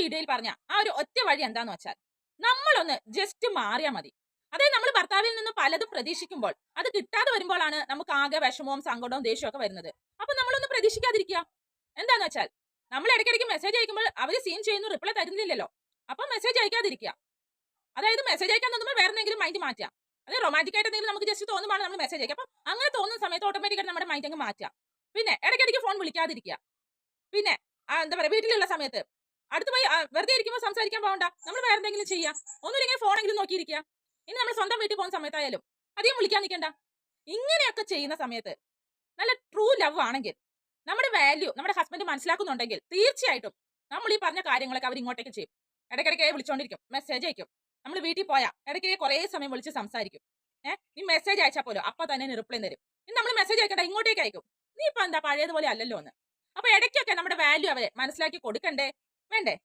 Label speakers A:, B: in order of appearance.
A: വീഡിയോയിൽ പറഞ്ഞ ആ ഒരു ഒറ്റ വഴി എന്താന്ന് വെച്ചാൽ നമ്മളൊന്ന് ജസ്റ്റ് മാറിയാൽ മതി. അതായത് നമ്മൾ ഭർത്താവിൽ നിന്ന് പലതും പ്രതീക്ഷിക്കുമ്പോൾ അത് കിട്ടാതെ വരുമ്പോഴാണ് നമുക്ക് ആകെ വിഷമവും സങ്കടവും ദേഷ്യവും ഒക്കെ വരുന്നത്. അപ്പൊ നമ്മളൊന്ന് പ്രതീക്ഷിക്കാതിരിക്കുക. എന്താന്ന് വെച്ചാൽ നമ്മൾ ഇടയ്ക്കിടയ്ക്ക് മെസ്സേജ് അയക്കുമ്പോൾ അവർ സീൻ ചെയ്യുന്നു, റിപ്ലൈ തരുന്നില്ലല്ലോ. അപ്പൊ മെസ്സേജ് അയക്കാതിരിക്കുക. അതായത് മെസ്സേജ് അയക്കാൻ തോന്നുമ്പോൾ വേറെ എന്തെങ്കിലും മൈൻഡ് മാറ്റുക. അതായത് റൊമാൻറ്റിക് ആയിട്ട് എന്തെങ്കിലും നമുക്ക് ജസ്റ്റ് തോന്നുമ്പോൾ നമ്മൾ മെസ്സേജ് അയക്കുക. അപ്പൊ അങ്ങനെ തോന്നുന്ന സമയത്ത് ഓട്ടോമാറ്റിക്കായിട്ട് നമ്മുടെ മൈൻഡ് അങ്ങ് മാറ്റുക. പിന്നെ ഇടയ്ക്കിടയ്ക്ക് ഫോൺ വിളിക്കാതിരിക്കുക. പിന്നെ എന്താ പറയുക, വീട്ടിലുള്ള സമയത്ത് അടുത്ത് പോയി വെറുതെ ഇരിക്കുമ്പോൾ സംസാരിക്കാൻ പോകണ്ട, നമ്മൾ വേറെ എന്തെങ്കിലും ചെയ്യാം. ഒന്നുമില്ലെങ്കിൽ ഫോണെങ്കിലും നോക്കിയിരിക്കുക. ഇനി നമ്മൾ സ്വന്തം വീട്ടിൽ പോകുന്ന സമയത്തായാലും അധികം വിളിക്കാൻ നിൽക്കണ്ട. ഇങ്ങനെയൊക്കെ ചെയ്യുന്ന സമയത്ത് നല്ല ട്രൂ ലവ് ആണെങ്കിൽ, നമ്മുടെ വാല്യൂ നമ്മുടെ ഹസ്ബൻഡ് മനസ്സിലാക്കുന്നുണ്ടെങ്കിൽ തീർച്ചയായിട്ടും നമ്മൾ ഈ പറഞ്ഞ കാര്യങ്ങളൊക്കെ അവർ ഇങ്ങോട്ടേക്ക് ചെയ്യും. ഇടയ്ക്കിടയ്ക്ക് വിളിച്ചോണ്ടിരിക്കും, മെസ്സേജ് അയക്കും. നമ്മൾ വീട്ടിൽ പോയാൽ ഇടയ്ക്ക് കുറേ സമയം വിളിച്ച് സംസാരിക്കും. നീ മെസ്സേജ് അയച്ചാൽ പോലും അപ്പൊ തന്നെ റിപ്ലൈ തരും. ഇനി നമ്മൾ മെസ്സേജ് അയക്കണ്ട, ഇങ്ങോട്ടേക്ക് അയക്കും. നീ ഇപ്പൊ എന്താ പഴയതുപോലെ അല്ലല്ലോ എന്ന്. അപ്പൊ ഇടയ്ക്കൊക്കെ നമ്മുടെ വാല്യൂ അവരെ മനസ്സിലാക്കി കൊടുക്കണ്ടേ വേണ്ടേ?